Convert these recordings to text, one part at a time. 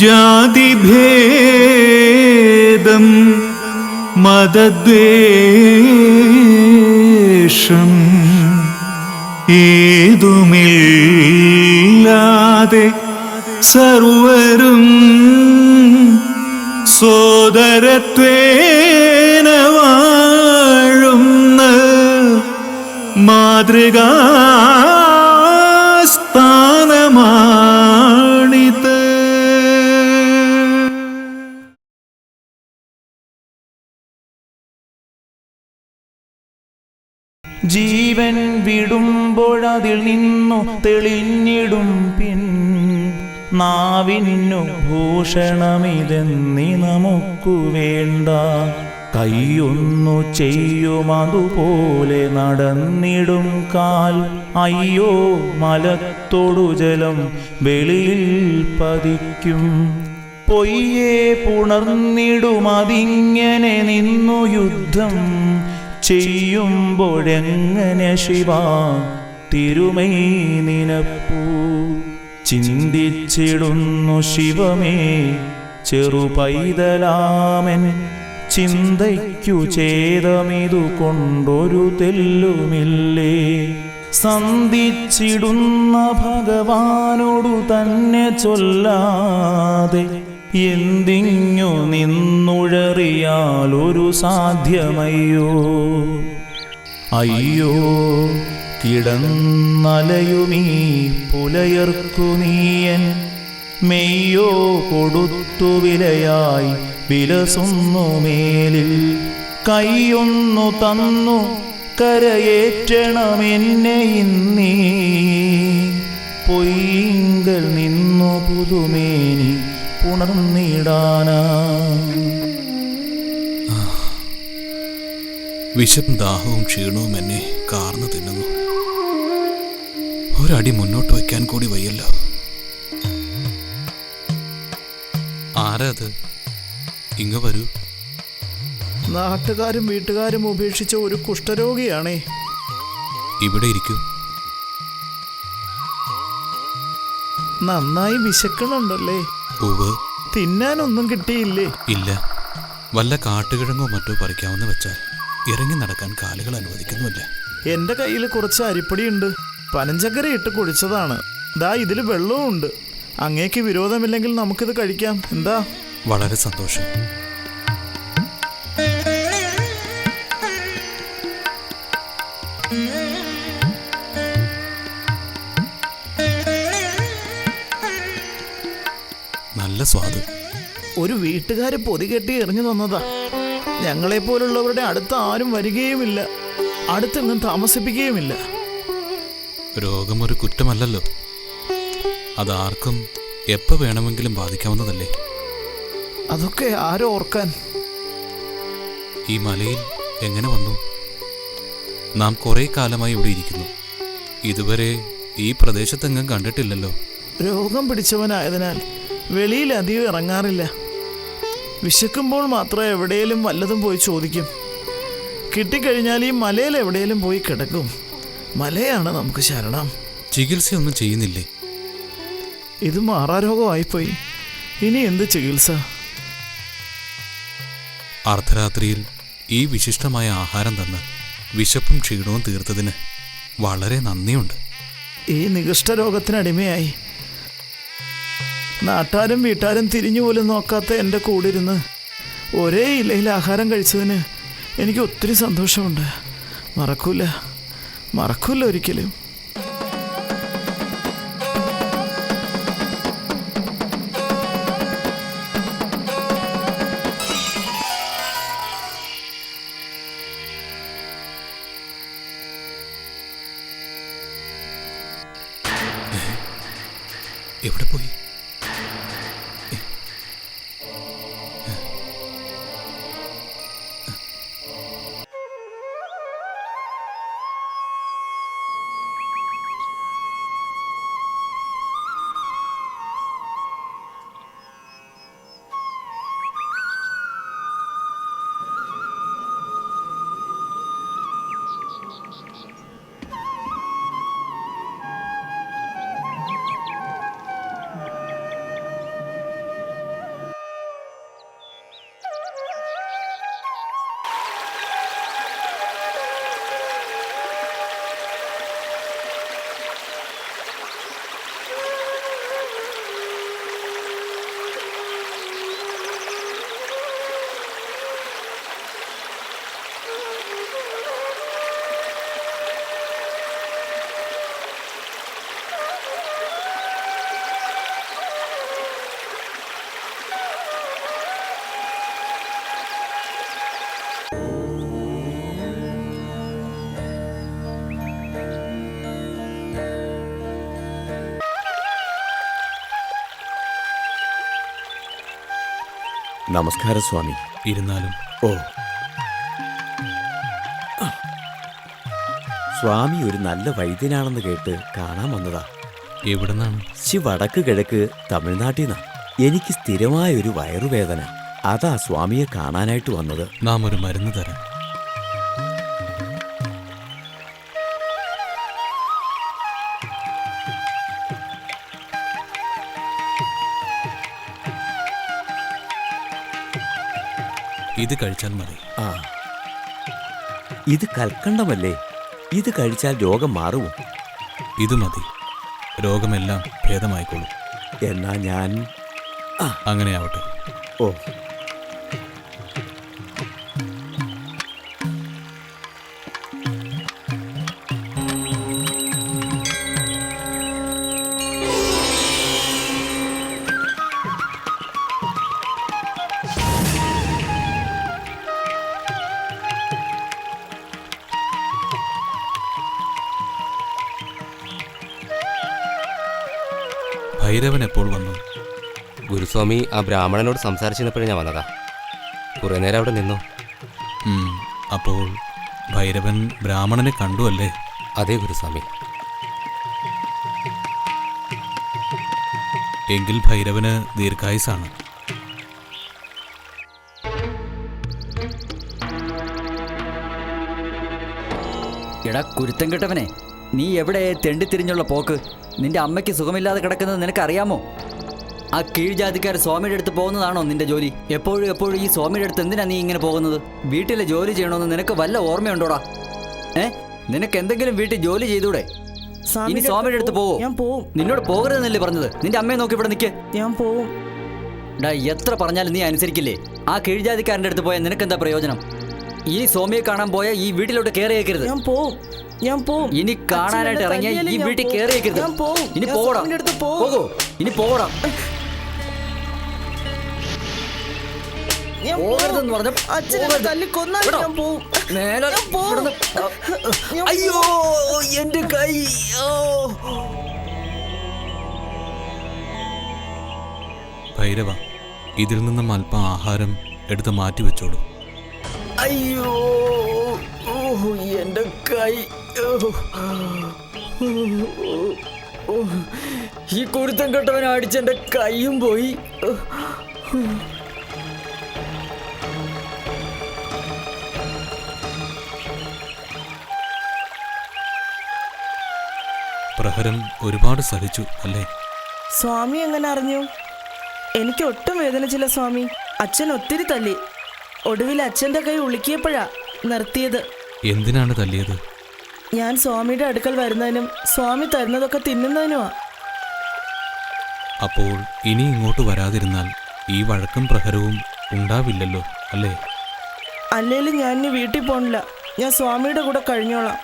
ജാതിഭേദം മതദ്വേഷം ഏതുമില്ലാതെ സർവരും സോദരത്വേന വാഴുന്ന മാതൃകാസ്ഥാനമാണിത്. ജീവൻ വിടുമ്പോഴതിൽ നിന്നു തെളിഞ്ഞിടും പിൻ നാവിന്നു ഭൂഷണമിതെന്നി നമുക്കു വേണ്ട. കൈയൊന്നു ചെയ്യുമതുപോലെ നടന്നിടും കാൽ. അയ്യോ മലത്തോടു ജലം വെളിയിൽ പതിക്കും. പൊയ്യെ പുണർന്നിടുമതിങ്ങനെ നിന്നു യുദ്ധം ചെയ്യുമ്പോഴെങ്ങനെ ശിവ തിരുമൈ നിനപ്പൂ. ചിന്തിച്ചിടുന്നു ശിവമേ ചെറുപൈതലാമൻ ചിന്തയ്ക്കു ഛേദമിതു കൊണ്ടൊരു തെല്ലുമില്ലേ. സന്ധിച്ചിടുന്ന ഭഗവാനോടു തന്നെ ചൊല്ലാതെ എന്തിങ്ങു നിന്നുഴറിയാലൊരു സാധ്യമയ്യോ. അയ്യോ കിടന്നലയുമീ പുലയർക്കു നീയൻ മെയ്യോ കൊടുത്തു വിലയായി വിലസുന്നു മേലിൽ. കൈയൊന്നു തന്നു കരയേറ്റണമെന്നെ ഇന്നീ പൊയ്യിങ്കൽ നിന്നു പുതുമേനി പുണർന്നിടാനാ. വിശപ്പും ദാഹവും ക്ഷീണവും എന്നെ കാർന്നു തിന്നുന്നു. ഒരടി മുന്നോട്ട് വയ്ക്കാൻ കൂടി വയ്യല്ലോ. ആരാ അത്? ഇങ്ങ് വരൂ. നാട്ടുകാരും വീട്ടുകാരും ഉപേക്ഷിച്ച ഒരു കുഷ്ഠരോഗിയാണേ. ഇവിടെ ഇരിക്കൂ. നന്നായി വിശക്കണുണ്ടല്ലേ? ഉവ്വ്. തിന്നാനൊന്നും കിട്ടിയില്ലേ? ഇല്ല. വല്ല കാട്ടുകിഴങ്ങോ മറ്റോ പറിക്കാമെന്ന് വെച്ചാൽ ഇറങ്ങി നടക്കാൻ കാലുകൾ അനുവദിക്കുന്നുമില്ല. എന്റെ കയ്യിൽ കുറച്ച് അരിപ്പൊടിയുണ്ട്. പനഞ്ചക്കര ഇട്ട് കുഴിച്ചതാണ്. ദാ ഇതിൽ വെള്ളവും ഉണ്ട്. അങ്ങേക്ക് വിരോധമില്ലെങ്കിൽ നമുക്കിത് കഴിക്കാം. എന്താ? വളരെ സന്തോഷം. നല്ല സ്വാദ്. ഒരു വീട്ടുകാര് പൊതികെട്ടി എറിഞ്ഞു തന്നതാ. ഞങ്ങളെപ്പോലുള്ളവരുടെ അടുത്ത് ആരും വരികയുമില്ല, അടുത്തെങ്ങും താമസിപ്പിക്കുകയുമില്ല. രോഗം ഒരു കുറ്റമല്ലല്ലോ. അതാർക്കും എപ്പോൾ വേണമെങ്കിലും ബാധിക്കാവുന്നതല്ലേ. അതൊക്കെ ആരോ ഓർക്കാൻ. ഈ മലയിൽ എങ്ങനെ വന്നു? നാം കുറേ കാലമായി ഇവിടെ ഇരിക്കുന്നു. ഇതുവരെ ഈ പ്രദേശത്തെങ്ങും കണ്ടിട്ടില്ലല്ലോ. രോഗം പിടിച്ചവനായതിനാൽ വെളിയിൽ അധികം ഇറങ്ങാറില്ല. വിശക്കുമ്പോൾ മാത്രം എവിടെയെങ്കിലും വല്ലതും പോയി ചോദിക്കും. കിട്ടിക്കഴിഞ്ഞാൽ ഈ മലയിൽ എവിടെയെങ്കിലും പോയി കിടക്കും. മലയാണ് നമുക്ക് ശരണം. ചികിത്സയൊന്നും ചെയ്യുന്നില്ലേ? ഇത് മാറാരോഗമായിപ്പോയി. ഇനി എന്ത് ചികിത്സ? അർദ്ധരാത്രിയിൽ ഈ വിശിഷ്ടമായ ആഹാരം തന്ന് വിശപ്പും ക്ഷീണവും തീർത്തതിന് വളരെ നന്ദിയുണ്ട്. ഈ നികൃഷ്ടരോഗത്തിനടിമയായി നാട്ടാരും വീട്ടാരും തിരിഞ്ഞുപോലും നോക്കാത്ത എൻ്റെ കൂടിരുന്ന് ഒരേ ഇലയിൽ ആഹാരം കഴിച്ചതിന് എനിക്ക് ഒത്തിരി സന്തോഷമുണ്ട്. മറക്കൂല ഒരിക്കലും. എവിടെ പോയി? നമസ്കാരം സ്വാമി. ഇരുന്നാലും ഓ, സ്വാമി ഒരു നല്ല വൈദ്യനാണെന്ന് കേട്ട് കാണാൻ വന്നതാ. എവിടുന്നാണ്? വടക്ക് കിഴക്ക് തമിഴ്നാട്ടിൽ നിന്നാ. എനിക്ക് സ്ഥിരമായൊരു വയറുവേദന. അതാ സ്വാമിയെ കാണാനായിട്ട് വന്നത്. നാം ഒരു മരുന്ന് തരാം. ഇത് കഴിച്ചാൽ മതി. ആ, ഇത് കൽക്കണ്ടമല്ലേ? ഇത് കഴിച്ചാൽ രോഗം മാറുമോ? ഇത് മതി, രോഗമെല്ലാം ഭേദമായിക്കോളും. എന്നാ ഞാൻ അങ്ങനെ ആവട്ടെ. ഓ, ഭൈരവൻ എപ്പോൾ വന്നു? ഗുരുസ്വാമി ആ ബ്രാഹ്മണനോട് സംസാരിച്ചിരുന്നപ്പോഴേ ഞാൻ വന്നതാ. കുറേ നേരം അവിടെ നിന്നു. അപ്പോൾ ഭൈരവൻ ബ്രാഹ്മണനെ കണ്ടു അല്ലേ? അതേ ഗുരുസ്വാമി. എങ്കിൽ ഭൈരവന് ദീർഘായുസാണ്. എടാ കുരുത്തം കെട്ടവനെ, നീ എവിടെ തെണ്ടിത്തിരിഞ്ഞുള്ള പോക്ക്? നിന്റെ അമ്മയ്ക്ക് സുഖമില്ലാതെ കിടക്കുന്നത് നിനക്കറിയാമോ? ആ കീഴ്ജാതിക്കാർ സ്വാമിയുടെ അടുത്ത് പോകുന്നതാണോ നിന്റെ ജോലി? എപ്പോഴും ഈ സ്വാമിയുടെ അടുത്ത് എന്തിനാ നീ ഇങ്ങനെ പോകുന്നത്? വീട്ടിലെ ജോലി ചെയ്യണമെന്ന് നിനക്ക് വല്ല ഓർമ്മയുണ്ടോടാ? നിനക്ക് എന്തെങ്കിലും വീട്ടിൽ ജോലി ചെയ്തൂടെ? ഇനി സ്വാമിയുടെ അടുത്ത് പോവോ? ഞാൻ പോവും. നിന്നോട് പോകരുതെന്നല്ലേ പറഞ്ഞത്? നിന്റെ അമ്മയെ നോക്കി ഇവിടെ നിൽക്ക്. ഞാൻ പോവും. ഡാ, എത്ര പറഞ്ഞാലും നീ അനുസരിക്കില്ലേ? ആ കീഴ്ജാതിക്കാരൻ്റെ അടുത്ത് പോയാൽ നിനക്കെന്താ പ്രയോജനം? ഈ സ്വാമിയെ കാണാൻ പോയാൽ ഈ വീട്ടിലോട്ട് കയറിയേക്കരുത്. ഞാൻ പോവും. ഞാൻ പോവും. ഇനി കാണാനായിട്ട് ഇറങ്ങിയ ഈ വീട്ടിൽ കയറിയേക്കരുത്. ഇനി പോകടാ. പോകോ? ഇനി പോകടാ. പോകരുതെന്ന് പറഞ്ഞ അയ്യോ എന്റെ കൈ. ഭൈരവ, ഇതിൽ നിന്നും അല്പം ആഹാരം എടുത്ത് മാറ്റി വെച്ചോളൂ. അയ്യോ എന്റെ കൈ. ഈ കുരുത്തം കെട്ടവൻ അടിച്ചെന്റെ കൈയും പോയി. പ്രഹരം ഒരുപാട് സഹിച്ചു അല്ലേ? സ്വാമി എങ്ങനെ അറിഞ്ഞു? എനിക്ക് ഒട്ടും വേദനിച്ചില്ല സ്വാമി. അച്ഛൻ ഒത്തിരി തല്ലി. ഒടുവിൽ അച്ഛൻ്റെ കൈ ഉളുക്കിയപ്പോഴാ നിർത്തിയത്. എന്തിനാണ് തല്ലിയത്? ഞാൻ സ്വാമിയുടെ അടുക്കൽ വരുന്നതിനും സ്വാമി തരുന്നതൊക്കെ തിന്നുന്നതിനുമാ. അപ്പോൾ ഇനി ഇങ്ങോട്ട് വരാതിരുന്നാൽ ഈ വഴക്കും പ്രഹരവും ഉണ്ടാവില്ലല്ലോ അല്ലേ? അല്ലേലും ഞാൻ ഇനി വീട്ടിൽ പോണില്ല. ഞാൻ സ്വാമിയുടെ കൂടെ കഴിഞ്ഞോളാം.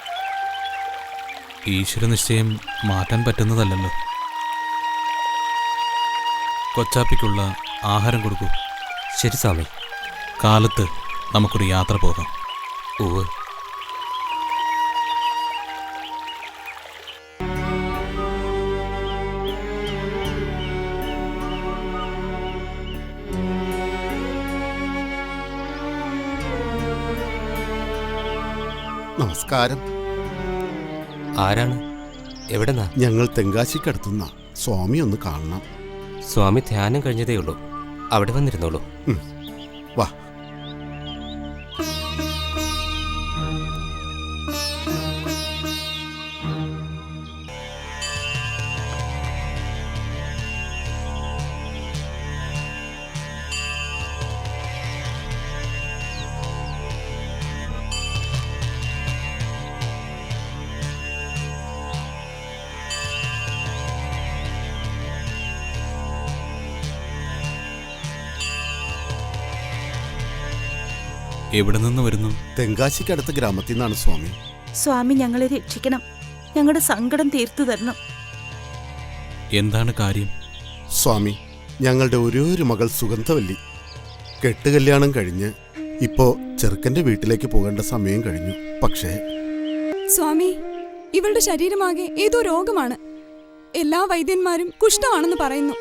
ഈശ്വര നിശ്ചയം മാറ്റാൻ പറ്റുന്നതല്ലല്ലോ. കൊച്ചാപ്പിക്കുള്ള ആഹാരം കൊടുക്കൂ. ശരി സ്വാമി. കാലത്ത് നമുക്കൊരു യാത്ര പോകാം. ഉവ്വ്. നമസ്കാരം. ആരാണ്? എവിടെന്നാ? ഞങ്ങൾ തെങ്കാശിക്കടുത്തുന്ന സ്വാമി ഒന്ന് കാണണം. സ്വാമി ധ്യാനം കഴിഞ്ഞതേ ഉള്ളൂ. അവിടെ വന്നിരുന്നോളൂ. വാ. എവിടെ നിന്ന് വരുന്നു? തെങ്കാശിക്കടുത്ത ഗ്രാമത്തിൽ നിന്നാണ് സ്വാമി. സ്വാമി ഞങ്ങളെ രക്ഷിക്കണം. ഞങ്ങളുടെ സങ്കടം തീർത്തു തരണം. എന്താണ് കാര്യം? സ്വാമി, ഞങ്ങളുടെ ഒരു മകൾ സുഗന്ധവല്ലി കെട്ടുകല്യാണം കഴിഞ്ഞ് ഇപ്പോ ചെറുക്കന്റെ വീട്ടിലേക്ക് പോകേണ്ട സമയം കഴിഞ്ഞു. പക്ഷേ സ്വാമി, ഇവളുടെ ശരീരമാകെ ഏതോ രോഗമാണ്. എല്ലാ വൈദ്യന്മാരും കുഷ്ഠമാണെന്ന് പറയുന്നു.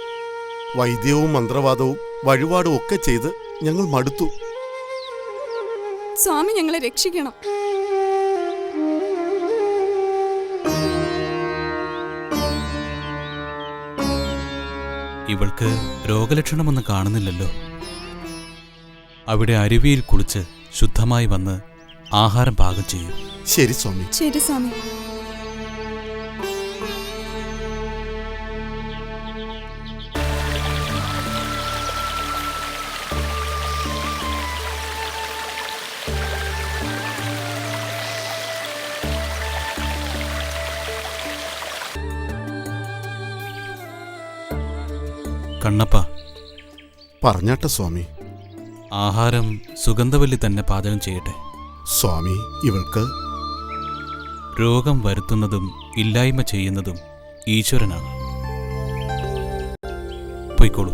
വൈദ്യവും മന്ത്രവാദവും വഴിപാടും ഒക്കെ ചെയ്ത് ഞങ്ങൾ മടുത്തു. സ്വാമി ഞങ്ങളെ രക്ഷിക്കണം. ഇവൾക്ക് രോഗലക്ഷണമൊന്നും കാണുന്നില്ലല്ലോ. അവിടെ അരുവിയിൽ കുളിച്ച് ശുദ്ധമായി വന്ന് ആഹാരം പാകം ചെയ്യൂ. ശരി സ്വാമി. ശരി സ്വാമി. കണ്ണപ്പ, പറഞ്ഞാട്ടെ സ്വാമി. ആഹാരം സുഗന്ധവല്ലി തന്നെ പാചകം ചെയ്യട്ടെ. സ്വാമി, ഇവൾക്ക് രോഗം വരുത്തുന്നതും ഇല്ലായ്മ ചെയ്യുന്നതും ഈശ്വരനാണ്. പൊയ്ക്കോളൂ.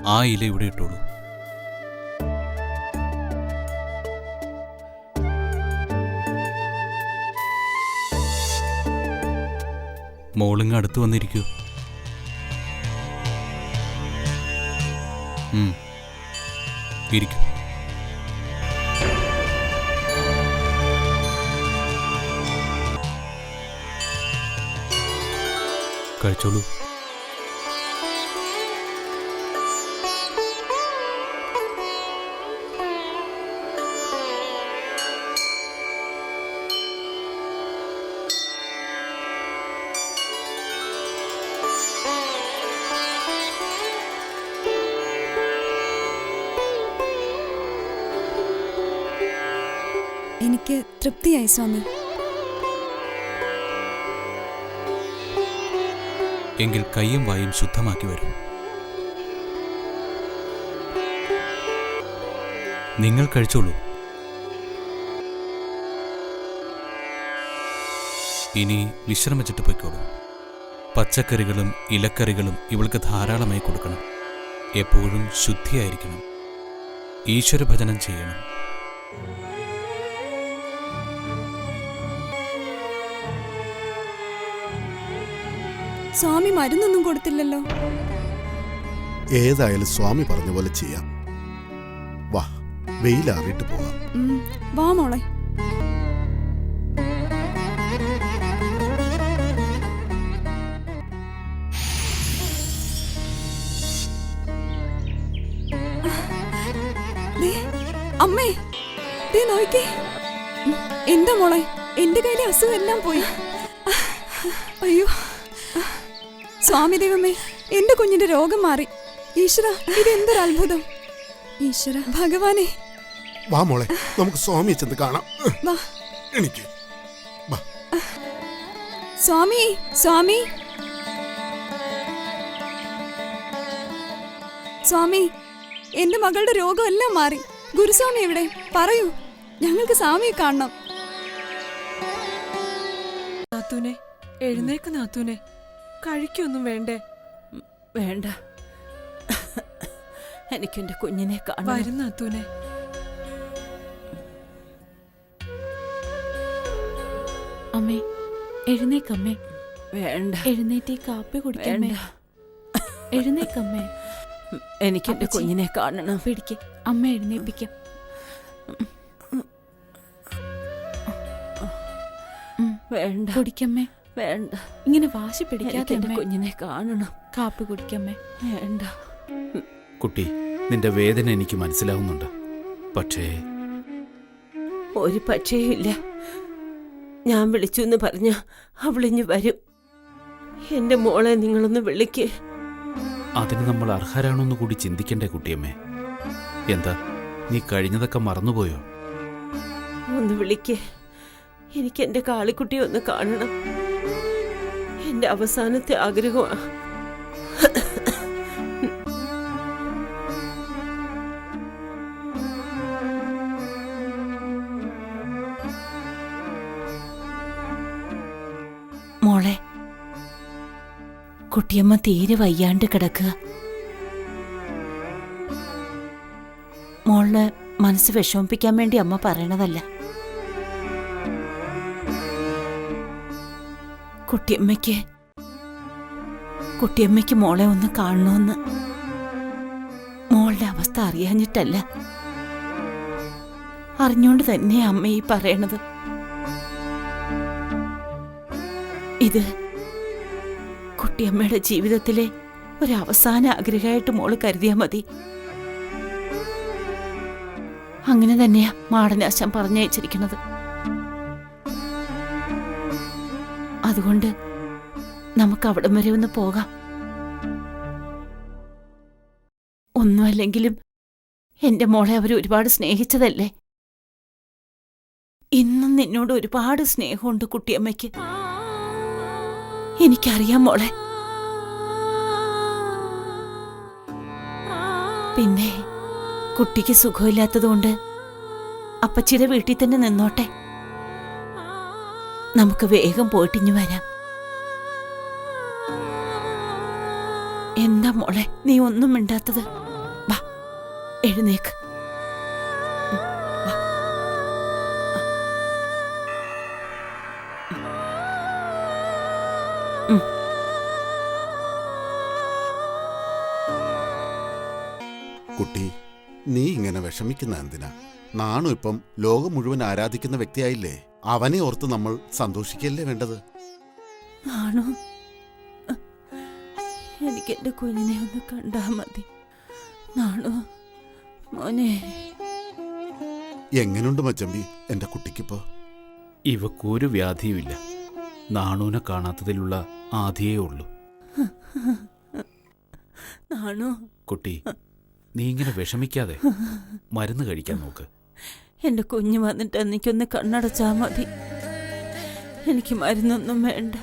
ആ ഇല ഇവിടെ ഇട്ടോളൂ. മോളിങ് അടുത്ത് വന്നിരിക്കൂ. ഇരിക്കൂ. കഴിച്ചോളൂ. എനിക്ക് തൃപ്തിയായി സ്വാമി. എങ്കിൽ കൈയും വായും ശുദ്ധമാക്കി വരും. നിങ്ങൾ കഴിച്ചോളൂ. ഇനി വിശ്രമിച്ചിട്ട് പൊയ്ക്കോളൂ. പച്ചക്കറികളും ഇലക്കറികളും ഇവൾക്ക് ധാരാളമായി കൊടുക്കണം. എപ്പോഴും ശുദ്ധിയായിരിക്കണം. ഈശ്വരഭജനം ചെയ്യണം. സ്വാമി മരുന്നൊന്നും കൊടുത്തില്ലല്ലോ. ഏതായാലും സ്വാമി പറഞ്ഞ പോലെ ചെയ്യാം. വാ, വെയിലാറിയിട്ട് പോകാം. വാ മോളെ. അമ്മേ, ദേ നോയിക്കേ. എന്താ മോളെ, എന്റെ കയ്യിലെ അസുഖം എല്ലാം പോയി. അയ്യോ സ്വാമി ദൈവമേ, എന്റെ കുഞ്ഞിന്റെ രോഗം മാറി. ഈശ്വര, ഇതെന്തൊരു അത്ഭുതം. ഈശ്വര ഭഗവാനെ. വാ മോളെ, നമുക്ക് സ്വാമിയെ ചെന്ന് കാണാം. വാ. എനിക്ക് സ്വാമി, സ്വാമി, സ്വാമി, എന്റെ മകളുടെ രോഗം എല്ലാം മാറി. ഗുരുസ്വാമി എവിടെ? പറയൂ, ഞങ്ങൾക്ക് സ്വാമിയെ കാണണം. നാത്തൂനെ, എഴുന്നേക്ക് നാത്തൂനെ. കഴിക്കൊന്നും വേണ്ടേ? വേണ്ട, എനിക്കെന്റെ കുഞ്ഞിനെ കാണാം. വരും നാത്തൂനെ. അമ്മേ, എഴുന്നേക്കമ്മേ. വേണ്ട, എഴുന്നേറ്റ് കാപ്പി കുടിക്കമ്മേ. എഴുന്നേക്കമ്മേ, എനിക്കെന്റെ കുഞ്ഞിനെ കാണണം. പിടിക്ക്, അമ്മ എഴുന്നേപ്പിക്കാം. വേണ്ട, കുടിക്കമ്മേ. വേണ്ട, ഇങ്ങനെ വാശി പിടിക്കാതെ എന്റെ കുഞ്ഞിനെ കാണണം. കാപ്പി കുടിക്കമ്മേ. വേണ്ട. കുട്ടി, നിന്റെ വേദന എനിക്ക് മനസ്സിലാവുന്നുണ്ട്. പക്ഷേ ഒരു പക്ഷേയില്ല. ഞാൻ വിളിച്ചു എന്ന് പറഞ്ഞ അവളിഞ്ഞ് വരും. എന്റെ മോളെ നിങ്ങളൊന്ന് വിളിക്ക്. അതിന് നമ്മൾ അർഹരാണോന്ന് കൂടി ചിന്തിക്കണ്ടേ കുട്ടിയമ്മേ? എന്താ, നീ കഴിഞ്ഞതൊക്കെ മറന്നുപോയോ? ഒന്ന് വിളിക്ക്. എനിക്ക് എന്റെ കാളിക്കുട്ടിയെ ഒന്ന് കാണണം. എന്റെ അവസാനത്തെ ആഗ്രഹമാണ്. മോളെ, കുട്ടിയമ്മ തീരെ വയ്യാണ്ട് കിടക്കുക. മോളുടെ മനസ്സ് വിഷമിപ്പിക്കാൻ വേണ്ടി അമ്മ പറയണതല്ല. കുട്ടിയമ്മയ്ക്ക് മോളെ ഒന്ന് കാണണമെന്ന്. മോളുടെ അവസ്ഥ അറിയാഞ്ഞിട്ടല്ല, അറിഞ്ഞോണ്ട് തന്നെ അമ്മ ഈ പറയണത്. ഇത് കുട്ടിയമ്മയുടെ ജീവിതത്തിലെ ഒരു അവസാന ആഗ്രഹമായിട്ട് മോള് കരുതിയാ മതി. അങ്ങനെ തന്നെയാ മാടനാശാൻ പറഞ്ഞയച്ചിരിക്കുന്നത്. അതുകൊണ്ട് നമുക്ക് അവിടം വരെ ഒന്ന് പോകാം. ഒന്നുമല്ലെങ്കിലും എന്റെ മോളെ അവർ ഒരുപാട് സ്നേഹിച്ചതല്ലേ. ഇന്നും നിന്നോട് ഒരുപാട് സ്നേഹമുണ്ട് കുട്ടിയമ്മയ്ക്ക്. എനിക്കറിയാം മോളെ. പിന്നെ കുട്ടിക്ക് സുഖമില്ലാത്തതുകൊണ്ട് അപ്പച്ചിയുടെ വീട്ടിൽ തന്നെ നിന്നോട്ടെ. നമുക്ക് വേഗം പോയിട്ടിഞ്ഞു വരാം. എന്താ മോളെ നീ ഒന്നും മിണ്ടാത്തത്? വാ, എഴുന്നേക്ക്. കുട്ടി, നീ ഇങ്ങനെ വിഷമിക്കുന്ന എന്തിനാ? നാണു ഇപ്പം ലോകം മുഴുവൻ ആരാധിക്കുന്ന വ്യക്തിയായില്ലേ? അവനെ ഓർത്ത് നമ്മൾ സന്തോഷിക്കല്ലേ വേണ്ടത്? ആണോ? എനിക്ക് എന്റെ കുഞ്ഞിനെ ഒന്ന് കണ്ടാ മതി. നാണോ മോനെ. എങ്ങനുണ്ട് മച്ചമ്പി എന്റെ കുട്ടിക്കിപ്പോ? ഇവക്കൊരു വ്യാധിയുമില്ല. നാണൂനെ കാണാത്തതിലുള്ള ആധിയേ ഉള്ളൂ. നാണോ കുട്ടി, നീ ഇങ്ങനെ വിഷമിക്കാതെ മരുന്ന് കഴിക്കാൻ നോക്ക്. എന്റെ കുഞ്ഞ് വന്നിട്ട് എനിക്കൊന്ന് കണ്ണടച്ചാ മതി. എനിക്ക് മരുന്നൊന്നും വേണ്ട.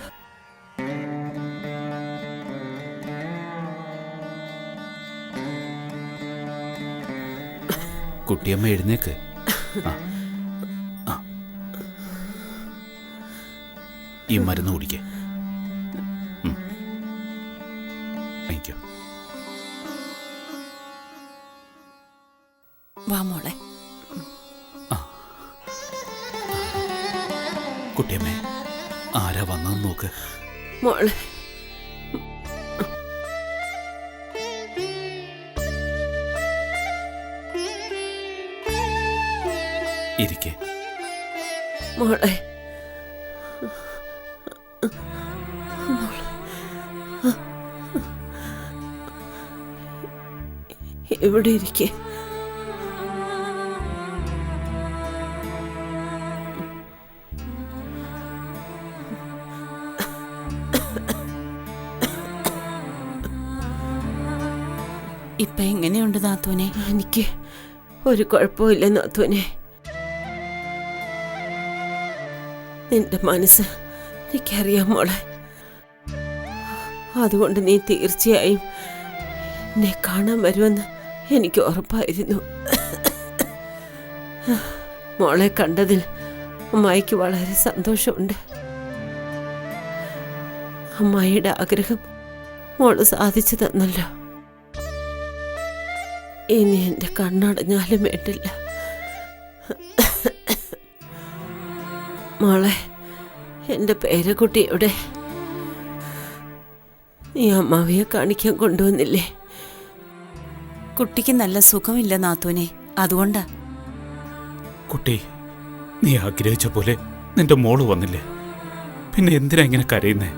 കുട്ടിയമ്മ എഴുന്നേക്ക്. ഈ മരുന്ന് കുടിക്കേ. Thank you. വാ മോളെ. കുട്ടിയമ്മേ, ആരാ വന്നെന്ന് നോക്ക്. മോളെ ഇരിക്കേ. മോളെ ഇവിടെ ഇരിക്കേ. ഇപ്പൊ എങ്ങനെയുണ്ട് നാത്തൂനെ? എനിക്ക് ഒരു കുഴപ്പമില്ല നാത്തൂനെ. നിന്റെ മനസ്സ് എനിക്കറിയാം മോളെ. അതുകൊണ്ട് നീ തീർച്ചയായും എന്നെ കാണാൻ വരുമെന്ന് എനിക്ക് ഉറപ്പായിരുന്നു. മോളെ കണ്ടതിൽ അമ്മായിക്ക് വളരെ സന്തോഷമുണ്ട്. അമ്മായിയുടെ ആഗ്രഹം മോള് സാധിച്ചു തന്നല്ലോ. ഇനി എന്റെ കണ്ണടഞ്ഞാലും വേണ്ടില്ല. മോളെ, എന്റെ പേരക്കുട്ടി എവിടെ? നീ അമ്മാവിയെ കാണിക്കാൻ കൊണ്ടുവന്നില്ലേ? കുട്ടിക്ക് നല്ല സുഖമില്ല നാത്തൂനെ, അതുകൊണ്ടാ. കുട്ടി, നീ ആഗ്രഹിച്ച പോലെ നിന്റെ മോള് വന്നില്ലേ? പിന്നെ എന്തിനാ ഇങ്ങനെ കരയുന്നേ?